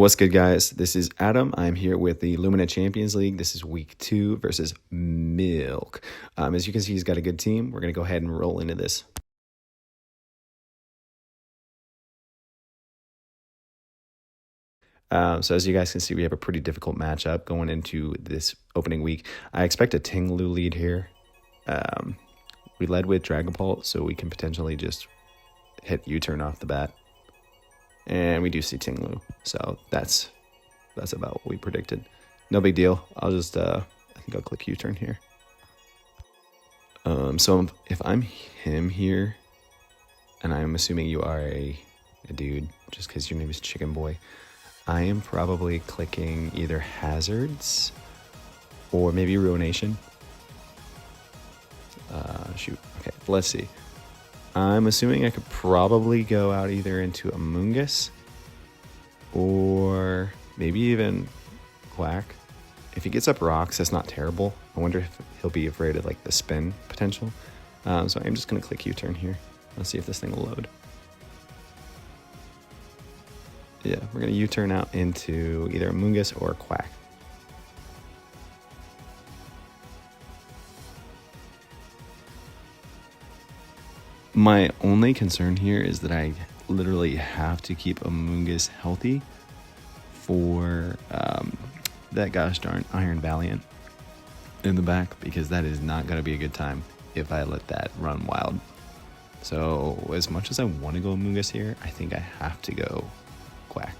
What's good, guys? This is Adam. I'm here with the Lumina Champions League. This is week 2 versus Milk. As you can see, he's got a good team. We're going to go ahead and roll into this. So as you guys can see, we have a pretty difficult matchup going into this opening week. I expect a Ting-Lu lead here. We led with Dragapult, so we can potentially just hit U-turn off the bat. And we do see Ting-Lu, so that's about what we predicted. No big deal. I'll just I think I'll click U-turn here. So if I'm him here, and I'm assuming you are a dude, just because your name is Chicken Boy, I am probably clicking either Hazards or maybe Ruination. Shoot. Okay, let's see. I'm assuming I could probably go out either into Amoonguss or maybe even Quack. If he gets up rocks, that's not terrible. I wonder if he'll be afraid of like the spin potential. So I'm just going to click U-turn here. Let's see if this thing will load. Yeah, we're going to U-turn out into either Amoonguss or Quack. My only concern here is that I literally have to keep Amoonguss healthy for that gosh darn Iron Valiant in the back, because that is not going to be a good time if I let that run wild. So as much as I want to go Amoonguss here, I think I have to go Quack.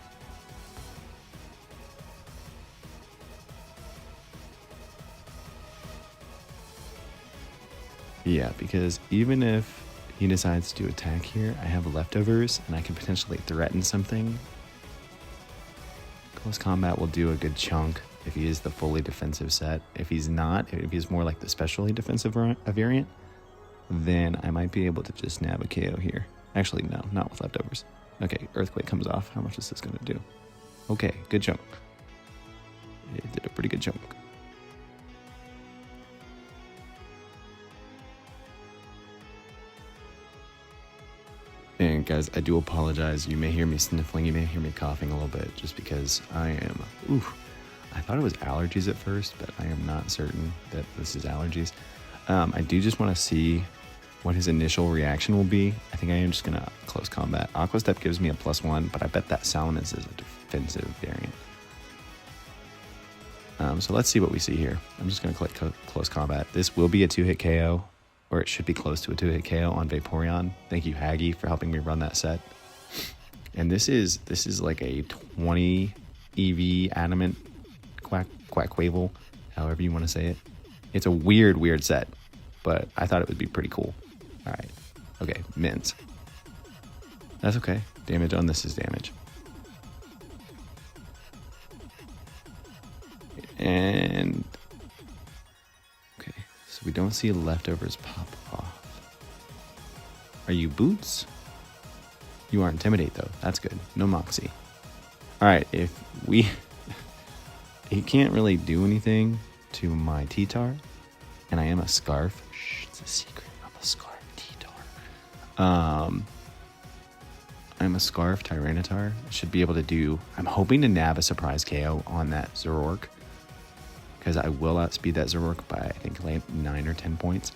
Yeah, because even if he decides to attack here, I have leftovers and I can potentially threaten something. Close combat will do a good chunk if he is the fully defensive set. If he's not, if he's more like the specially defensive variant, then I might be able to just nab a KO here. Actually, no, not with leftovers. Okay, Earthquake comes off. How much is this going to do? Okay, good chunk. It did a pretty good chunk. And guys, I do apologize. You may hear me sniffling, you may hear me coughing a little bit, just because I am, I thought it was allergies at first, but I am not certain that this is allergies. I do just want to see what his initial reaction will be. I think I am just going to close combat. Aqua Step gives me a +1, but I bet that Salamence is a defensive variant. So let's see what we see here. I'm just going to click close combat. This will be a 2-hit KO. Or it should be close to a 2-hit KO on Vaporeon. Thank you, Haggy, for helping me run that set. And this is like a 20 EV Adamant Quackquavel, however you want to say it. It's a weird set, but I thought it would be pretty cool. All right. Okay, Mints. That's okay. Damage on this is damage. And we don't see leftovers pop off. Are you Boots? You are Intimidate, though. That's good. No Moxie. All right, he can't really do anything to my T-Tar, and I am a Scarf. Shh, it's a secret. I'm a Scarf T-Tar. I'm a Scarf Tyranitar. Should be able to do. I'm hoping to nab a surprise KO on that Zoroark, because I will outspeed that Zoroark by, I think, like 9 or 10 points.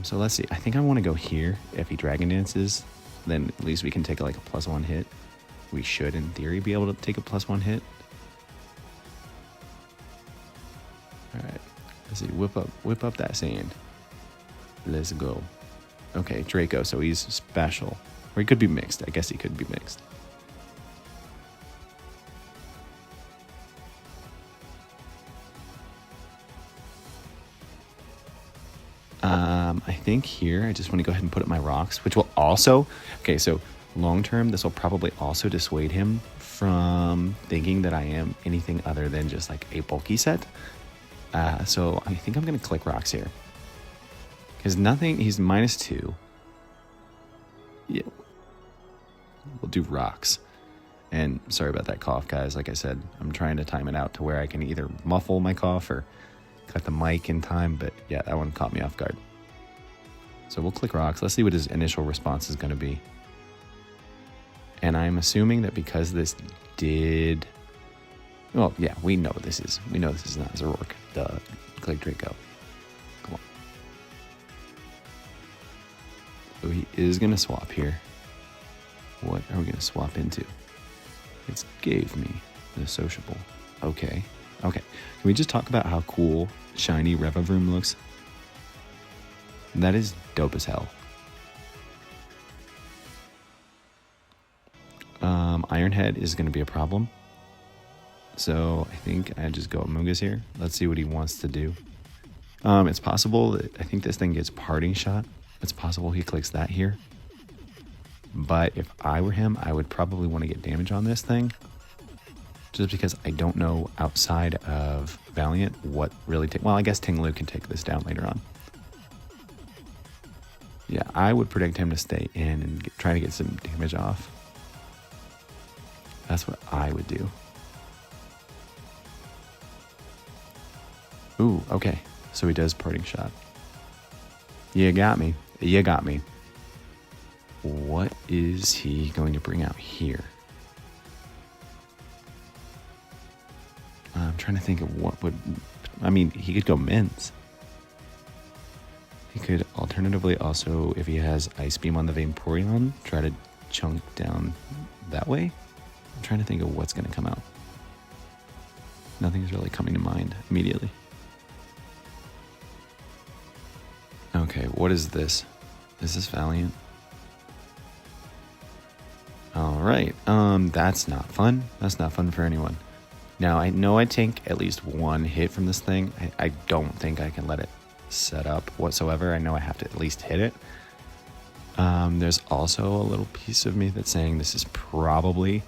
So let's see. I think I want to go here. If he Dragon Dances, then at least we can take like a +1 hit. We should, in theory, be able to take a +1 hit. All right. Let's see. Whip up that sand. Let's go. Okay, Draco. So he's special. Or he could be mixed. I guess he could be mixed. I think here I just want to go ahead and put up my rocks, which will also, okay, so long term, this will probably also dissuade him from thinking that I am anything other than just like a bulky set. So I think I'm going to click rocks here. Because nothing, he's -2. Yeah. We'll do rocks. And sorry about that cough, guys. Like I said, I'm trying to time it out to where I can either muffle my cough or cut the mic in time, but yeah, that one caught me off guard. So we'll click rocks. Let's see what his initial response is going to be. And I'm assuming that because this did... Well, yeah, we know this is not Zoroark. Duh. Click Draco. Come on. So he is going to swap here. What are we going to swap into? It's gave me the sociable. Okay. Can we just talk about how cool shiny Revavroom looks? That is dope as hell. Ironhead is going to be a problem. So I think I just go Amoonguss here. Let's see what he wants to do. It's possible that I think this thing gets Parting Shot. It's possible he clicks that here. But if I were him, I would probably want to get damage on this thing. Just because I don't know outside of Valiant what really... Well, I guess Tinglu can take this down later on. Yeah, I would predict him to stay in and try to get some damage off. That's what I would do. Ooh, okay. So he does Parting Shot. You got me. What is he going to bring out here? I'm trying to think of what would... I mean, he could go Mints. He could alternatively also, if he has Ice Beam on the Vaporeon, try to chunk down that way. I'm trying to think of what's going to come out. Nothing's really coming to mind immediately. Okay, what is this? Is this Valiant? Alright, that's not fun. That's not fun for anyone. Now, I know I take at least one hit from this thing. I don't think I can let it set up whatsoever. I know I have to at least hit it. There's also a little piece of me that's saying this is probably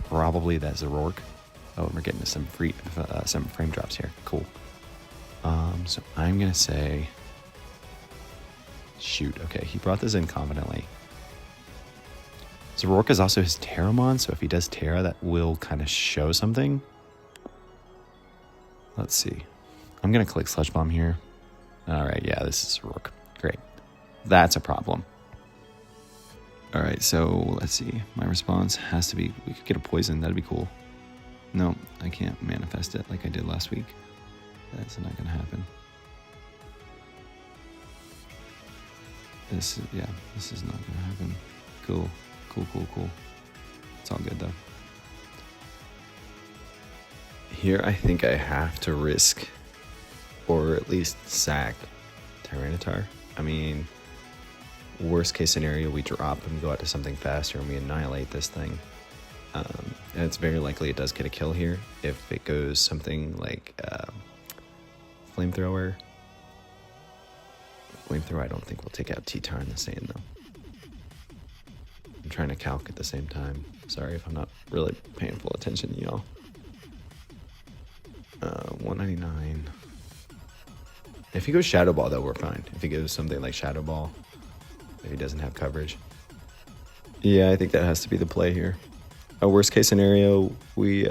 that Zoroark. Oh, we're getting some frame drops here. Cool. So I'm gonna say, shoot. Okay, he brought this in confidently. Zoroark is also his Terramon, so if he does Terra, that will kind of show something. Let's see. I'm gonna click Sludge Bomb here. All right, yeah, this is Zoroark. Great. That's a problem. All right, so let's see. My response has to be, we could get a poison. That'd be cool. No, I can't manifest it like I did last week. That's not gonna happen. This is not gonna happen. Cool. It's all good though. Here I think I have to risk, or at least sack, Tyranitar. I mean, worst case scenario, we drop and go out to something faster and we annihilate this thing. And it's very likely it does get a kill here. If it goes something like Flamethrower. Flamethrower I don't think will take out T-Tar in the same though. I'm trying to calc at the same time. Sorry if I'm not really paying full attention to y'all. 199. If he goes Shadow Ball though, we're fine. If he goes something like Shadow Ball, if he doesn't have coverage. Yeah, I think that has to be the play here. A worst case scenario, we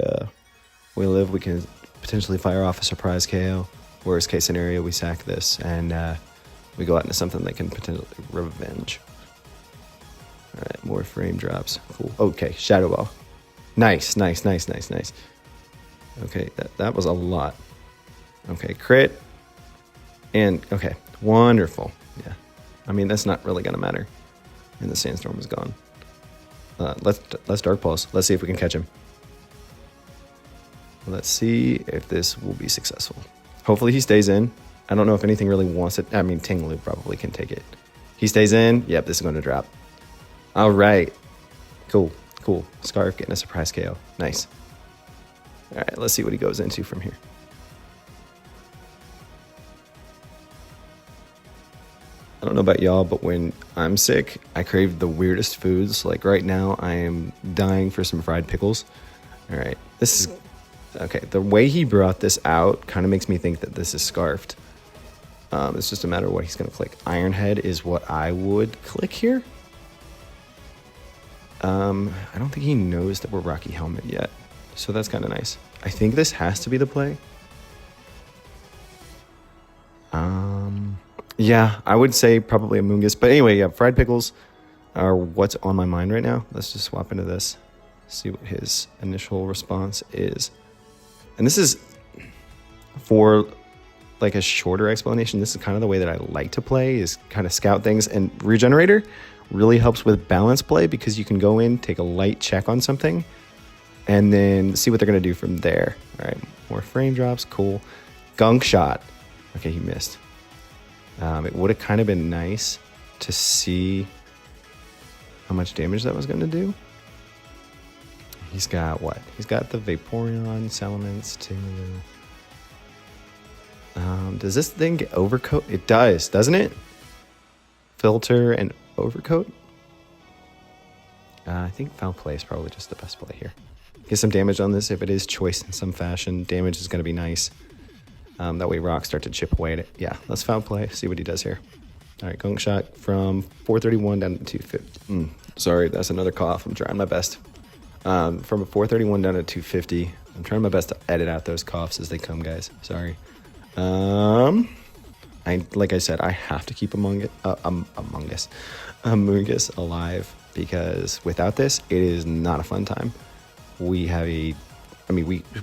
live, we can potentially fire off a surprise KO. Worst case scenario, we sack this and we go out into something that can potentially revenge. All right, more frame drops. Cool. Okay, Shadow Ball. Nice. Okay, that was a lot. Okay, crit. And, okay, wonderful. Yeah. I mean, that's not really going to matter. And the Sandstorm is gone. Let's Dark Pulse. Let's see if we can catch him. Let's see if this will be successful. Hopefully he stays in. I don't know if anything really wants it. I mean, Tinglu probably can take it. He stays in. Yep, this is going to drop. All right. Cool. Scarf getting a surprise KO. Nice. All right, let's see what he goes into from here. I don't know about y'all, but when I'm sick, I crave the weirdest foods. Like right now, I am dying for some fried pickles. All right, this is... Okay, the way he brought this out kind of makes me think that this is Scarfed. It's just a matter of what he's going to click. Ironhead is what I would click here. I don't think he knows that we're Rocky Helmet yet. So that's kind of nice. I think this has to be the play. Yeah, I would say probably Amoonguss. But anyway, yeah, fried pickles. are what's on my mind right now. Let's just swap into this, see what his initial response is. And this is for like a shorter explanation. This is kind of the way that I like to play, is kind of scout things. And Regenerator really helps with balance play because you can go in, take a light check on something, and then see what they're going to do from there. All right, more frame drops, cool. Gunk Shot. Okay, he missed. It would have kind of been nice to see how much damage that was going to do. He's got what? He's got the Vaporeon, Salamence, Tinglu. Does this thing get Overcoat? It does, doesn't it? Filter and Overcoat? I think Foul Play is probably just the best play here. Get some damage on this if it is choice in some fashion. Damage is going to be nice. That way rocks start to chip away at it. Yeah, let's Foul Play, see what he does here. All right, Gunk Shot from 431 down to 250. Sorry, that's another cough. I'm trying my best. From a 431 down to 250. I'm trying my best to edit out those coughs as they come, guys. Sorry. Like I said, I have to keep Amoonguss alive, because without this, it is not a fun time. We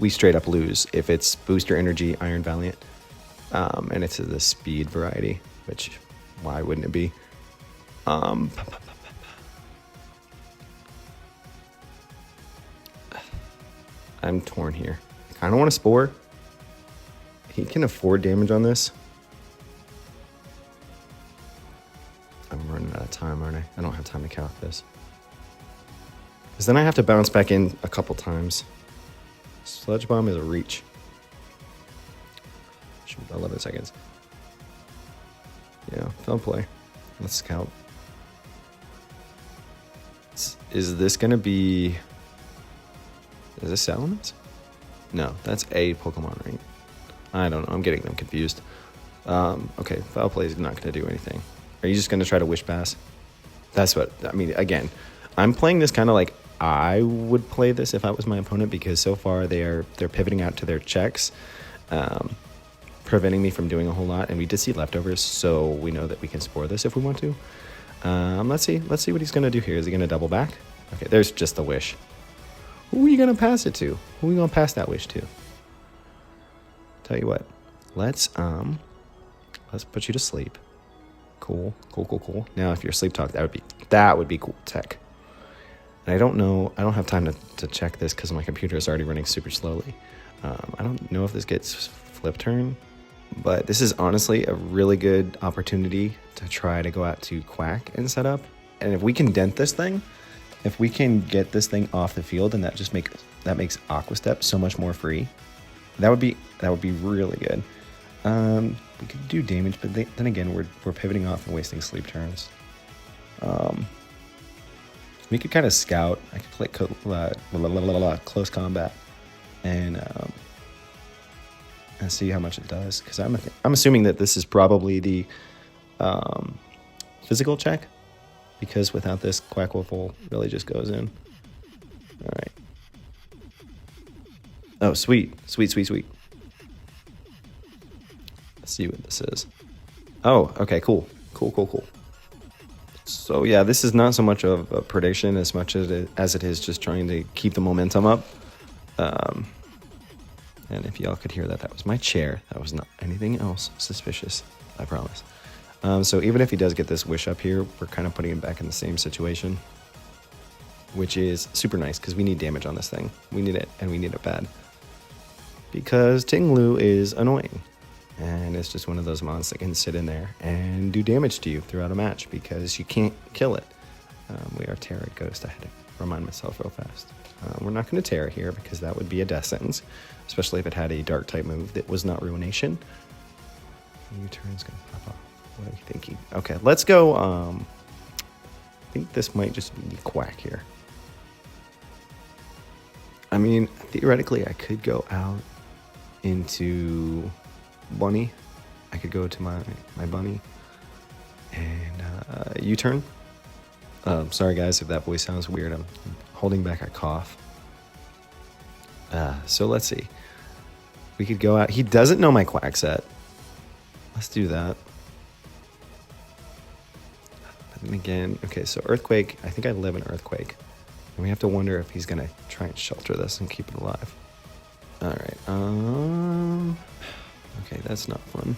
straight up lose if it's Booster Energy, Iron Valiant, and it's the speed variety, which why wouldn't it be? I'm torn here. I kind of want to Spore. He can afford damage on this. I'm running out of time, aren't I? I don't have time to calc this. Because then I have to bounce back in a couple times. Sludge Bomb is a reach. Should be 11 seconds. Yeah, Foul Play. Let's scout. Is this going to be... Is this Salamence? No, that's a Pokemon, right? I don't know. I'm getting them confused. Okay, Foul Play is not going to do anything. Are you just going to try to Wish Pass? That's what... I mean, again, I'm playing this kind of like I would play this if I was my opponent, because so far they're pivoting out to their checks, preventing me from doing a whole lot. And we did see leftovers, so we know that we can Spore this if we want to. Let's see what he's going to do here. Is he going to double back? Okay, there's just the Wish. Who are you going to pass it to? Who are we going to pass that Wish to? Tell you what, let's put you to sleep. Cool. Now, if you're Sleep Talk, that would be cool tech. And I don't know, I don't have time to check this because my computer is already running super slowly. I don't know if this gets Flip Turn, but this is honestly a really good opportunity to try to go out to Quack and set up. And if we can dent this thing, if we can get this thing off the field, and that makes Aqua Step so much more free. That would be really good. We could do damage, but then again, we're pivoting off and wasting sleep turns. We could kind of scout. I could play close combat and see how much it does. Because I'm assuming that this is probably the physical check, because without this, Quackwaffle really just goes in. All right. Oh, sweet. Let's see what this is. Oh, okay, cool. So yeah, this is not so much of a prediction as much as it is just trying to keep the momentum up. And if y'all could hear that, that was my chair. That was not anything else suspicious, I promise. So even if he does get this Wish up here, we're kind of putting him back in the same situation, which is super nice because we need damage on this thing. We need it, and we need it bad. Because Tinglu is annoying, and it's just one of those mons that can sit in there and do damage to you throughout a match because you can't kill it. We are Terra Ghost. I had to remind myself real fast. We're not going to Terra here because that would be a death sentence, especially if it had a dark type move that was not Ruination. U-turn's going to pop off. What are you thinking? Okay, let's go. I think this might just be Quack here. I mean, theoretically, I could go out into Bunny. I could go to my Bunny and U-turn. Sorry guys if that voice sounds weird. I'm holding back a cough. So let's see. We could go out. He doesn't know my Quack set. Let's do that. But And again, okay, so Earthquake, I think I live in Earthquake. And we have to wonder if he's gonna try and shelter this and keep it alive. All right, okay, that's not fun.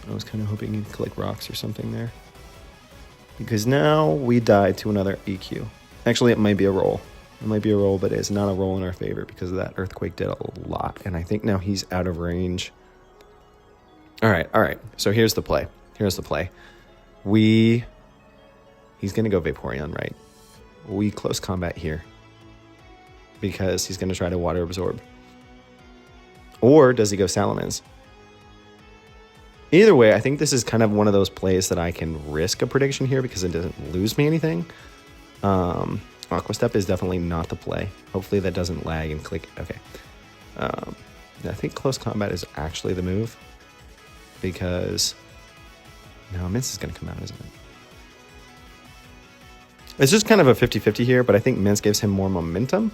I was kind of hoping he'd collect rocks or something there. Because now we die to another EQ. Actually, it might be a roll. It might be a roll, but it's not a roll in our favor because of that Earthquake did a lot. And I think now he's out of range. All right. So here's the play. He's going to go Vaporeon, right? We close combat here because he's going to try to water absorb. Or does he go Salamence? Either way, I think this is kind of one of those plays that I can risk a prediction here because it doesn't lose me anything. Aqua Step is definitely not the play. Hopefully that doesn't lag and click. Okay. I think close combat is actually the move because no, Mince is going to come out, isn't it? It's just kind of a 50-50 here, but I think Mince gives him more momentum.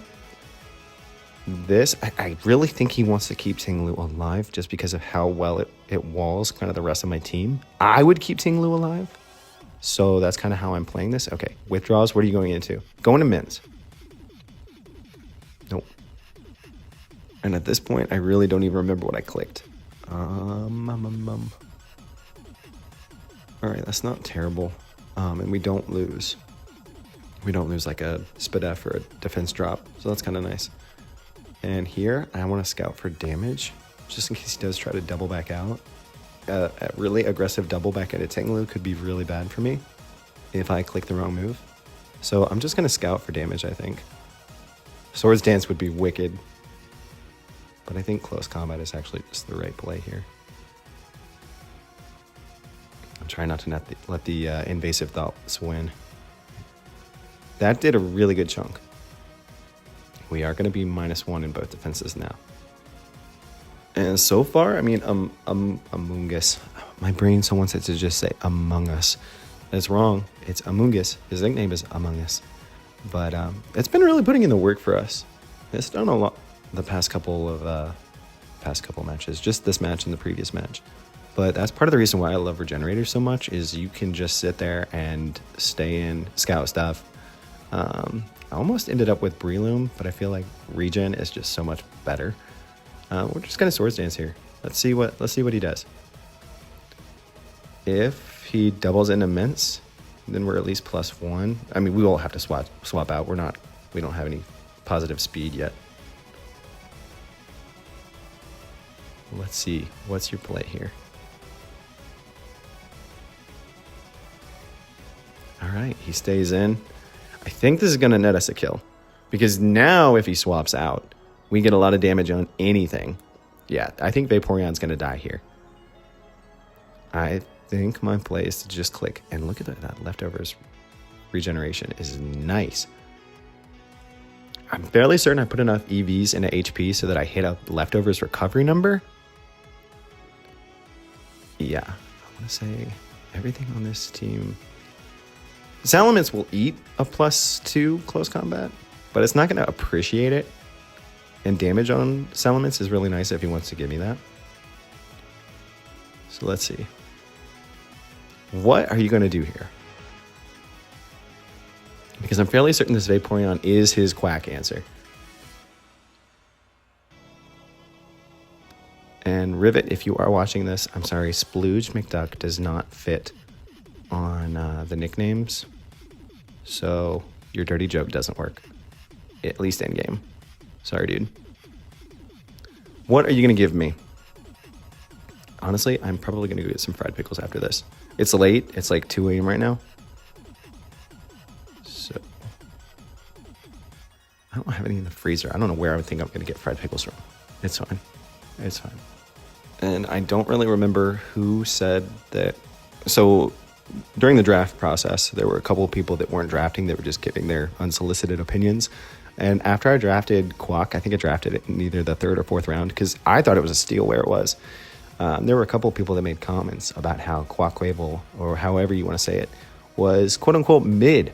I really think he wants to keep Ting-Lu alive just because of how well it walls kind of the rest of my team. I would keep Ting-Lu alive. So that's kind of how I'm playing this. Okay, withdraws, what are you going into? Going to Mince. Nope. And at this point, I really don't even remember what I clicked. All right, that's not terrible. And we don't lose. We don't lose like a Spadef or a defense drop. So that's kind of nice. And here, I want to scout for damage, just in case he does try to double back out. A really aggressive double back at a Ting-Lu could be really bad for me if I click the wrong move. So I'm just going to scout for damage, I think. Swords Dance would be wicked. But I think close combat is actually just the right play here. I'm trying not to let the invasive thoughts win. That did a really good chunk. We are going to be -1 in both defenses now. And so far, I mean, Among Us. My brain so wants it to just say Among Us. That's wrong. It's Among Us. His nickname is Among Us. But it's been really putting in the work for us. It's done a lot the past couple matches. Just this match and the previous match. But that's part of the reason why I love Regenerators so much is you can just sit there and stay in, scout stuff. I almost ended up with Breloom, but I feel like Regen is just so much better. We're just gonna Swords Dance here. Let's see what he does. If he doubles into Mince, then we're at least +1. I mean, we will have to swap out. We don't have any positive speed yet. Let's see. What's your play here? All right, he stays in. I think this is going to net us a kill. Because now if he swaps out, we get a lot of damage on anything. Yeah, I think Vaporeon's going to die here. I think my play is to just click. And look at that leftovers regeneration is nice. I'm fairly certain I put enough EVs into HP so that I hit a leftovers recovery number. Yeah, I want to say everything on this team... Salamence will eat a +2 close combat, but it's not going to appreciate it. And damage on Salamence is really nice if he wants to give me that. So let's see. What are you going to do here? Because I'm fairly certain this Vaporeon is his Quack answer. And Rivet, if you are watching this, I'm sorry, Splooge McDuck does not fit on the nicknames. So your dirty joke doesn't work. At least in game. Sorry, dude. What are you going to give me? Honestly, I'm probably going to go get some fried pickles after this. It's late. It's like 2 a.m. right now. So I don't have any in the freezer. I don't know where I would think I'm going to get fried pickles from. It's fine. It's fine. And I don't really remember who said that. So during the draft process, there were a couple of people that weren't drafting. They were just giving their unsolicited opinions. And after I drafted Quack, I think I drafted it in either the 3rd or 4th round because I thought it was a steal where it was. There were a couple of people that made comments about how Quackquavel, or however you want to say it, was quote-unquote mid.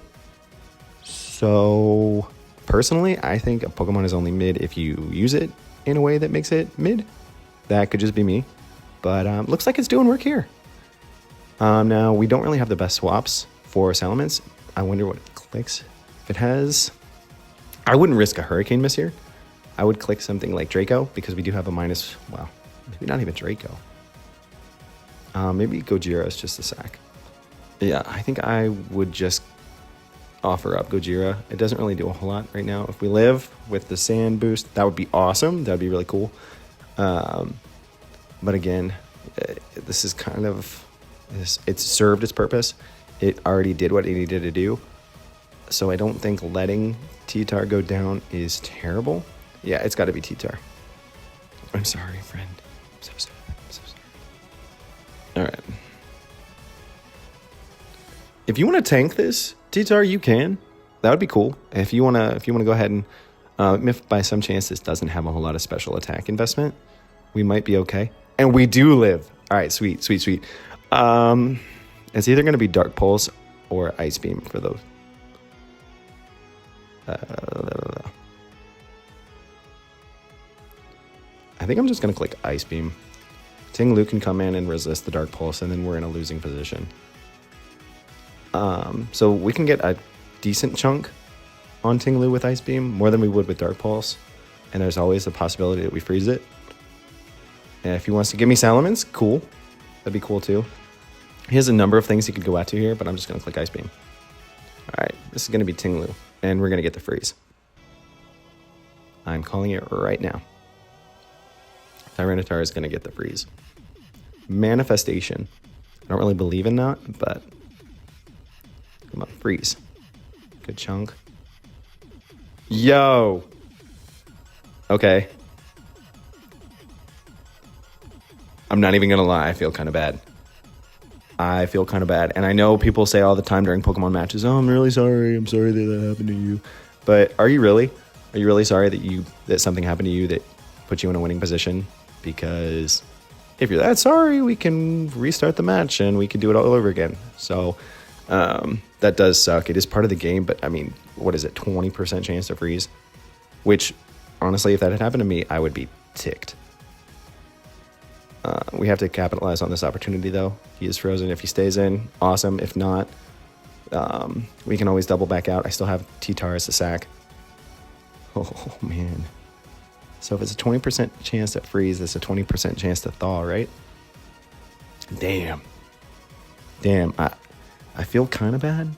So personally, I think a Pokemon is only mid if you use it in a way that makes it mid. That could just be me. But looks like it's doing work here. Now, we don't really have the best swaps for Salamence, I wonder what it clicks. If it has... I wouldn't risk a Hurricane Miss here. I would click something like Draco because we do have a minus... Well, maybe not even Draco. Maybe Gojira is just a sack. Yeah, I think I would just offer up Gojira. It doesn't really do a whole lot right now. If we live with the sand boost, that would be awesome. That would be really cool. But again, this is kind of... It's served its purpose. It already did what it needed to do. So I don't think letting T-Tar go down is terrible. Yeah, it's got to be T-Tar. I'm sorry, friend. I'm so sorry. I'm so sorry. All right. If you want to tank this, T-Tar, you can. That would be cool. If you want to go ahead and, if by some chance this doesn't have a whole lot of special attack investment, we might be okay. And we do live. All right, sweet. It's either going to be Dark Pulse or Ice Beam for those. I think I'm just going to click Ice Beam. Ting Lu can come in and resist the Dark Pulse, and then we're in a losing position. So we can get a decent chunk on Ting Lu with Ice Beam, more than we would with Dark Pulse. And there's always the possibility that we freeze it. And if he wants to give me Salamence, cool. That'd be cool too. He has a number of things he could go out to here, but I'm just going to click Ice Beam. All right, this is going to be Ting Lu, and we're going to get the freeze. I'm calling it right now. Tyranitar is going to get the freeze. Manifestation. I don't really believe in that, but come on, freeze. Good chunk. Yo. Okay. I'm not even going to lie. I feel kind of bad. And I know people say all the time during Pokemon matches, oh, I'm really sorry. I'm sorry that happened to you. But are you really? Are you really sorry that something happened to you that put you in a winning position? Because if you're that sorry, we can restart the match and we can do it all over again. So that does suck. It is part of the game, but I mean, what is it? 20% chance to freeze? Which, honestly, if that had happened to me, I would be ticked. We have to capitalize on this opportunity, though. He is frozen. If he stays in, awesome. If not, we can always double back out. I still have T-Tar as a sack. Oh, man. So if it's a 20% chance to freeze, it's a 20% chance to thaw, right? Damn. I feel kind of bad.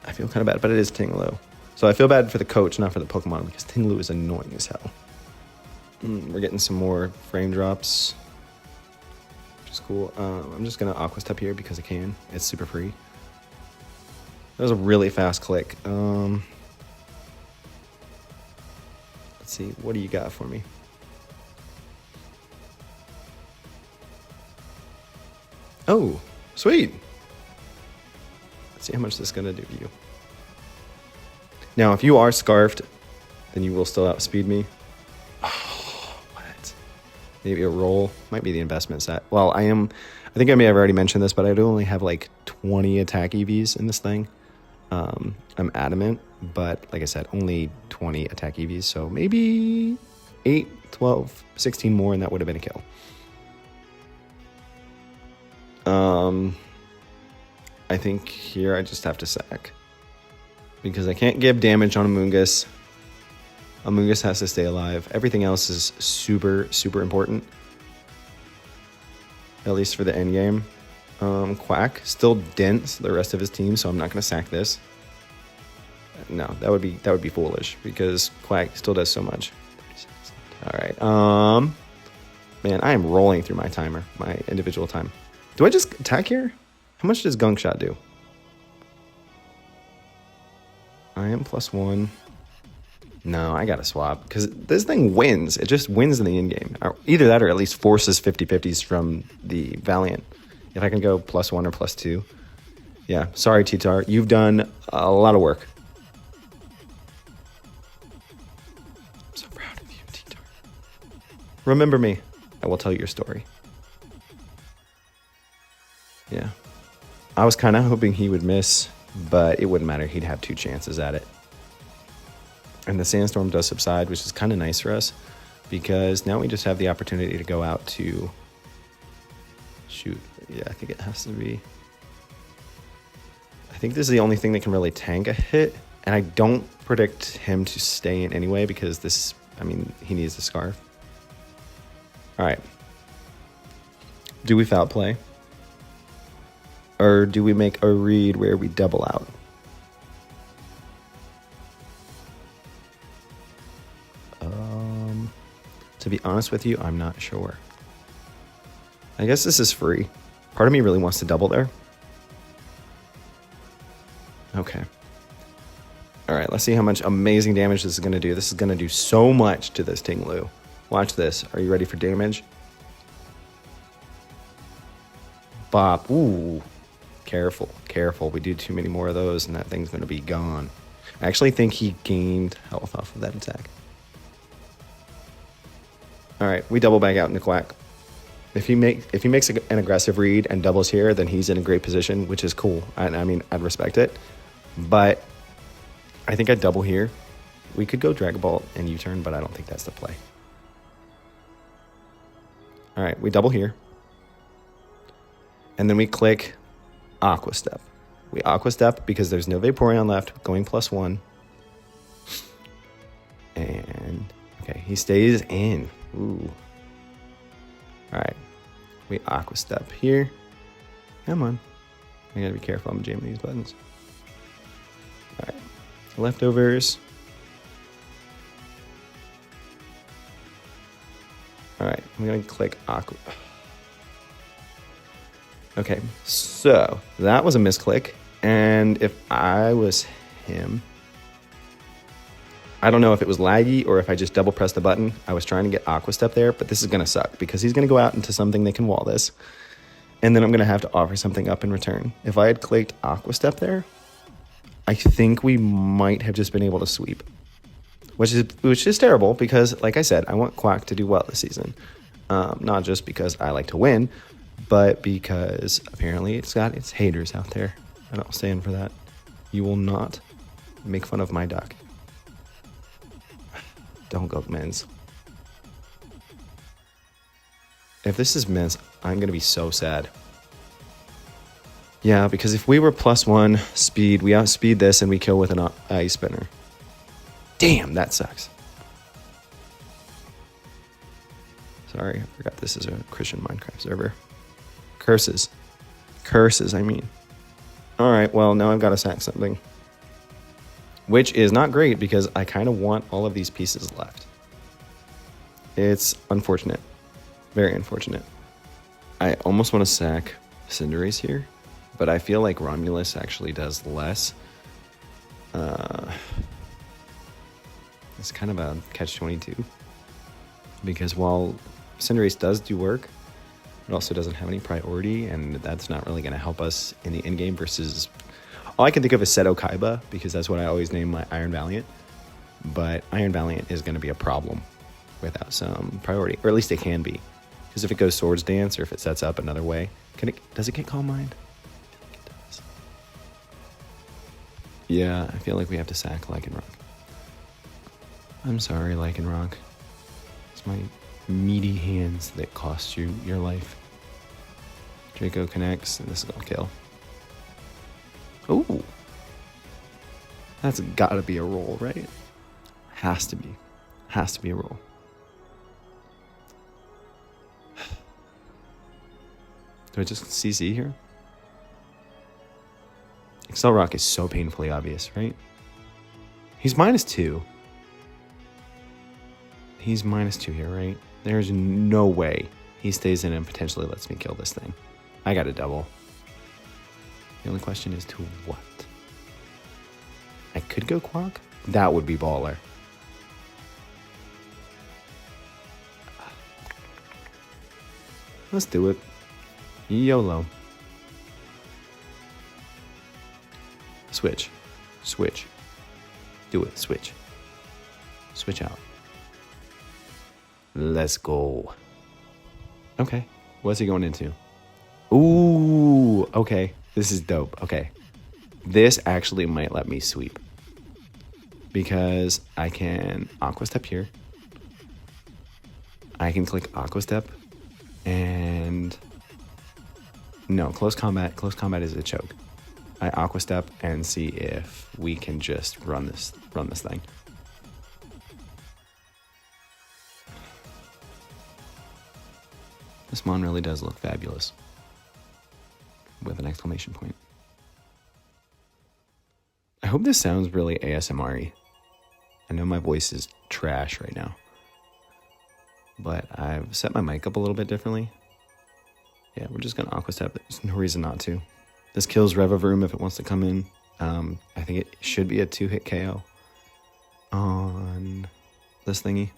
But it is Ting Lu. So I feel bad for the coach, not for the Pokemon, because Ting Lu is annoying as hell. We're getting some more frame drops, which is cool. I'm just going to Aqua Step here because I can. It's super free. That was a really fast click. Let's see. What do you got for me? Oh, sweet. Let's see how much this is going to do to you. Now, if you are Scarfed, then you will still outspeed me. Maybe a roll. Might be the investment set. Well, I think I may have already mentioned this, but I do only have like 20 attack EVs in this thing. I'm adamant, but like I said, only 20 attack EVs. So maybe 8, 12, 16 more, and that would have been a kill. I think here I just have to sack. Because I can't give damage on Amoonguss. Amoonguss has to stay alive. Everything else is super, super important. At least for the end game. Quack still dents the rest of his team, so I'm not going to sack this. No, that would be foolish because Quack still does so much. All right. Man, I am rolling through my timer, my individual time. Do I just attack here? How much does Gunk Shot do? I am +1. No, I gotta swap because this thing wins. It just wins in the end game. Either that or at least forces 50-50s from the Valiant. If I can go +1 or +2. Yeah, sorry, T-Tar. You've done a lot of work. I'm so proud of you, T-Tar. Remember me. I will tell you your story. Yeah. I was kind of hoping he would miss, but it wouldn't matter. He'd have 2 chances at it. And the sandstorm does subside, which is kind of nice for us because now we just have the opportunity to go out to shoot. Yeah, I think it has to be. think this is the only thing that can really tank a hit. And I don't predict him to stay in anyway because this, I mean, he needs the scarf. All right. Do we foul play? Or do we make a read where we double out? To be honest with you, I'm not sure. I guess this is free. Part of me really wants to double there. Okay. All right, let's see how much amazing damage this is going to do. This is going to do so much to this Ting Lu. Watch this. Are you ready for damage? Bop. Ooh. Careful, careful. We do too many more of those and that thing's going to be gone. I actually think he gained health off of that attack. All right, we double back out into Quack. If he makes an aggressive read and doubles here, then he's in a great position, which is cool. I mean, I'd respect it. But I think I'd double here. We could go Dragon Ball and U-turn, but I don't think that's the play. All right, we double here. And then we click Aqua Step. We Aqua Step because there's no Vaporeon left, going +1. And, okay, he stays in. Ooh. All right. We Aqua Step here. Come on. I gotta be careful. I'm jamming these buttons. All right. Leftovers. All right. I'm gonna click Aqua. Okay. So that was a misclick. And if I was him, I don't know if it was laggy or if I just double pressed the button. I was trying to get Aqua Step there, but this is going to suck because he's going to go out into something that can wall this. And then I'm going to have to offer something up in return. If I had clicked Aqua Step there, I think we might have just been able to sweep. Which is terrible because, like I said, I want Quack to do well this season. Not just because I like to win, but because apparently it's got its haters out there. I don't stand for that. You will not make fun of my duck. Don't go Men's. If this is Men's, I'm going to be so sad. Yeah, because if we were +1 speed, we outspeed this and we kill with an Ice Spinner. Damn, that sucks. Sorry, I forgot this is a Christian Minecraft server. Curses. Curses, I mean. Alright, well, now I've got to sack something. Which is not great because I kind of want all of these pieces left. It's unfortunate. Very unfortunate. I almost want to sack Cinderace here, but I feel like Romulus actually does less. It's kind of a catch-22. Because while Cinderace does do work, it also doesn't have any priority, and that's not really going to help us in the endgame versus... All I can think of is Seto Kaiba, because that's what I always name my Iron Valiant. But Iron Valiant is going to be a problem without some priority. Or at least it can be. Because if it goes Swords Dance, or if it sets up another way... Does it get Calm Mind? I think it does. Yeah, I feel like we have to sack Lycanroc. I'm sorry, Lycanroc. It's my meaty hands that cost you your life. Draco connects, and this is going to kill. Ooh. That's gotta be a roll, right? Has to be. Has to be a roll. Do I just CC here? Accelerock is so painfully obvious, right? He's -2. He's -2 here, right? There's no way he stays in and potentially lets me kill this thing. I got a double. The only question is to what? I could go Quack? That would be baller. Let's do it. YOLO. Switch. Switch. Do it. Switch. Switch out. Let's go. Okay. What's he going into? Ooh. Okay. This is dope. Okay. This actually might let me sweep. Because I can Aqua Step here. I can click Aqua Step. And... No, close combat. Close combat is a choke. I Aqua Step and see if we can just run this thing. This Mon really does look fabulous. With an exclamation point. I hope this sounds really ASMR-y. I know my voice is trash right now. But I've set my mic up a little bit differently. Yeah, we're just going to Aqua Step. There's no reason not to. This kills Revavroom if it wants to come in. I think it should be a 2-hit KO on this thingy.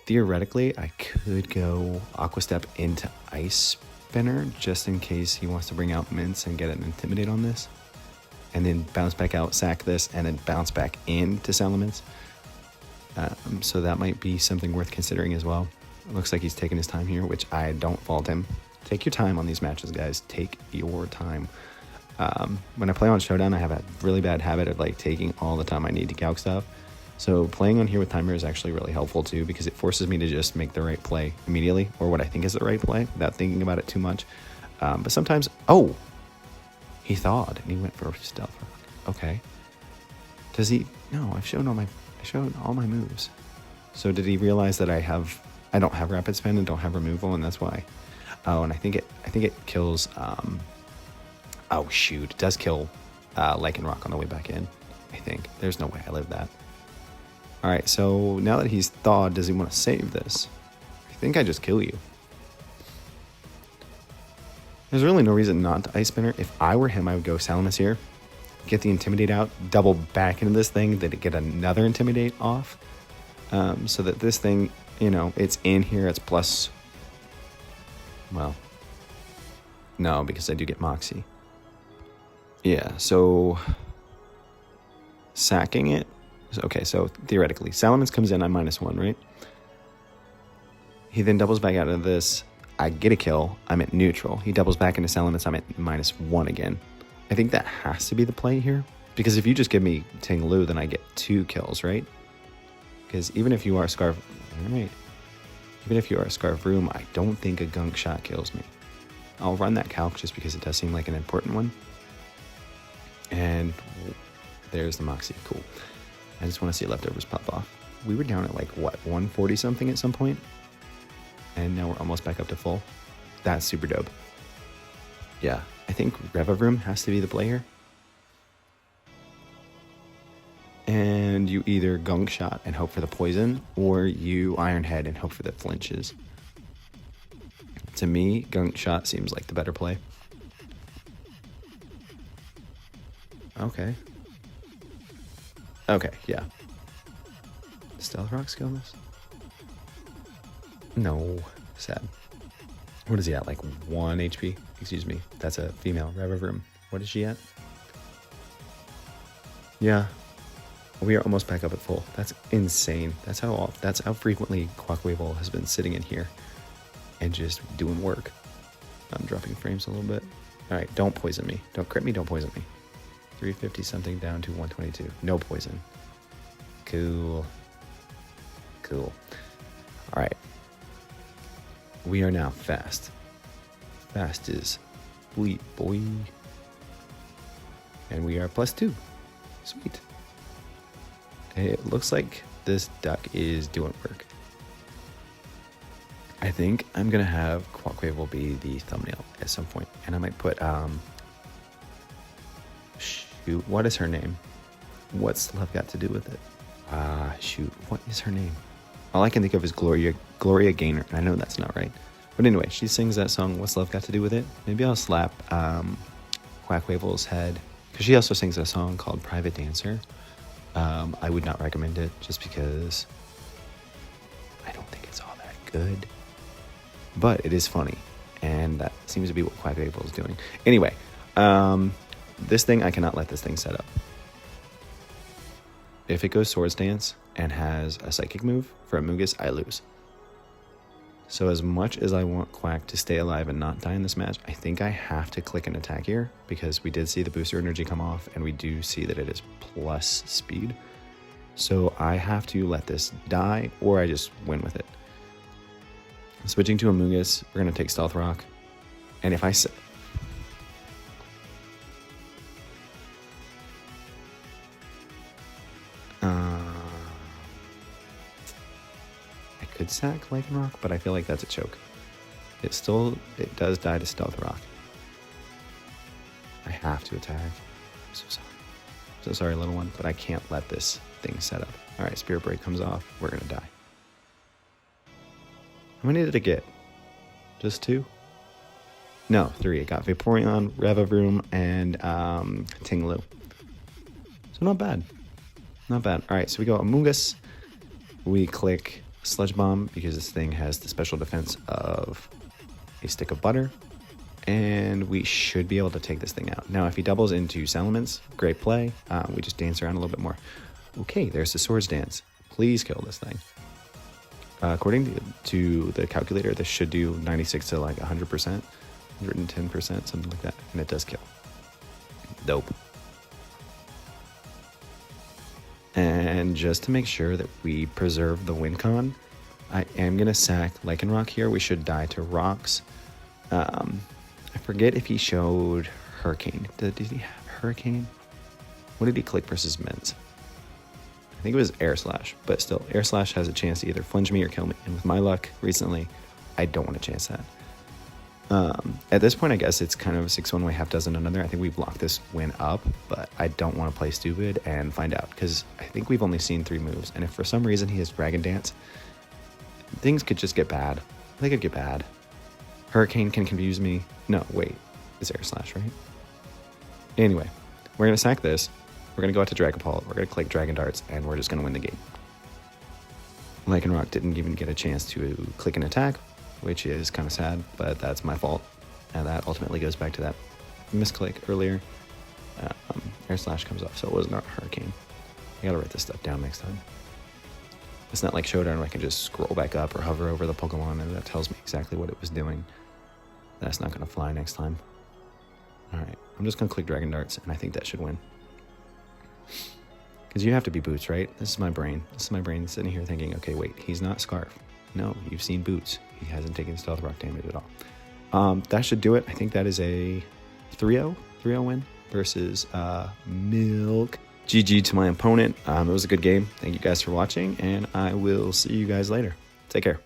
Theoretically, I could go Aqua Step into Ice Spinner just in case he wants to bring out Mince and get an Intimidate on this. And then bounce back out, sack this, and then bounce back into Salamence. So that might be something worth considering as well. It looks like he's taking his time here, which I don't fault him. Take your time on these matches, guys. Take your time. When I play on Showdown, I have a really bad habit of like taking all the time I need to calc stuff. So playing on here with timer is actually really helpful too, because it forces me to just make the right play immediately, or what I think is the right play, without thinking about it too much. But sometimes, oh, he thawed and he went for Stealth Rock. Okay. Does he? No, I showed all my moves. So did he realize that I don't have Rapid Spin and don't have removal, and that's why? Oh, and I think it kills. Oh shoot! It does kill Lycanroc on the way back in. I think there's no way I lived that. All right, so now that he's thawed, does he want to save this? I think I just kill you. There's really no reason not to Ice Spinner. If I were him, I would go Salamence here, get the Intimidate out, double back into this thing, then get another Intimidate off, so that this thing, you know, it's in here, it's plus. Well, no, because I do get Moxie. Yeah, so sacking it. Okay, so theoretically, Salamence comes in, I'm -1, right? He then doubles back out of this. I get a kill. I'm at neutral. He doubles back into Salamence. I'm at -1 again. I think that has to be the play here. Because if you just give me Ting Lu, then I get 2 kills, right? Because even if you are Scarf... Right. Even if you are a Scarf Room, I don't think a Gunk Shot kills me. I'll run that calc just because it does seem like an important one. And there's the Moxie. Cool. I just want to see leftovers pop off. We were down at like, what, 140 something at some point? And now we're almost back up to full. That's super dope. Yeah, I think Revavroom has to be the play here. And you either Gunk Shot and hope for the poison, or you Iron Head and hope for the flinches. To me, Gunk Shot seems like the better play. Okay. Okay, yeah. Stealth Rock skill this? No. Sad. What is he at? Like 1 HP? Excuse me. That's a female. Revavroom. What is she at? Yeah. We are almost back up at full. That's insane. That's how frequently Quaquaval has been sitting in here and just doing work. I'm dropping frames a little bit. All right, don't poison me. Don't crit me, don't poison me. 350 something down to 122. No poison. Cool. Cool. All right. We are now fast. Fast is fleet, boy. And we are +2. Sweet. It looks like this duck is doing work. I think I'm going to have Quaquaval be the thumbnail at some point. And I might put, shoot, what is her name? What's love got to do with it? Shoot, what is her name? All I can think of is Gloria Gaynor. I know that's not right. But anyway, she sings that song, What's Love Got to Do with It? Maybe I'll slap Quaquaval's head. Because she also sings a song called Private Dancer. I would not recommend it just because I don't think it's all that good. But it is funny. And that seems to be what Quaquaval is doing. Anyway, this thing, I cannot let this thing set up. If it goes Swords Dance and has a Psychic move for Amoonguss, I lose. So as much as I want Quack to stay alive and not die in this match, I think I have to click an attack here because we did see the booster energy come off and we do see that it is plus speed. So I have to let this die or I just win with it. Switching to Amoonguss, we're going to take Stealth Rock. And if I could sack Lycanroc, but I feel like that's a choke. It does die to Stealth Rock. I have to attack. I'm so sorry. So sorry, little one, but I can't let this thing set up. All right, Spirit Break comes off. We're going to die. How many did it get? Just 2? No, 3. It got Vaporeon, Revavroom, and Tinglu. So not bad. Not bad. All right, so we go Amoonguss. We click Sludge Bomb because this thing has the special defense of a stick of butter. And we should be able to take this thing out. Now, if he doubles into Salamence, great play. We just dance around a little bit more. Okay, there's the Swords Dance. Please kill this thing. According to the calculator, this should do 96 to like 100%, 110%, something like that. And it does kill. Dope. And just to make sure that we preserve the win con, I am going to sack Lycanroc here. We should die to rocks. I forget if he showed Hurricane. Did he have Hurricane? What did he click versus Men's? I think it was Air Slash, but still, Air Slash has a chance to either flinch me or kill me. And with my luck recently, I don't want to chance that. At this point, I guess it's kind of a 6 one way, half dozen another. I think we've locked this win up, but I don't want to play stupid and find out because I think we've only seen 3 moves. And if for some reason he has Dragon Dance, things could just get bad. They could get bad. Hurricane can confuse me. No, wait. It's Air Slash, right? Anyway, we're going to sack this. We're going to go out to Dragapult. We're going to click Dragon Darts, and we're just going to win the game. Lycanroc didn't even get a chance to click an attack, which is kind of sad, but that's my fault. And that ultimately goes back to that misclick earlier. Air Slash comes off, so it wasn't Hurricane. I got to write this stuff down next time. It's not like Showdown where I can just scroll back up or hover over the Pokemon and that tells me exactly what it was doing. That's not going to fly next time. Alright, I'm just going to click Dragon Darts, and I think that should win. Because you have to be Boots, right? This is my brain. This is my brain sitting here thinking, okay, wait, he's not Scarf. No, you've seen Boots. He hasn't taken Stealth Rock damage at all. That should do it. I think that is a 3-0 win versus Milk. GG to my opponent. It was a good game. Thank you guys for watching, and I will see you guys later. Take care.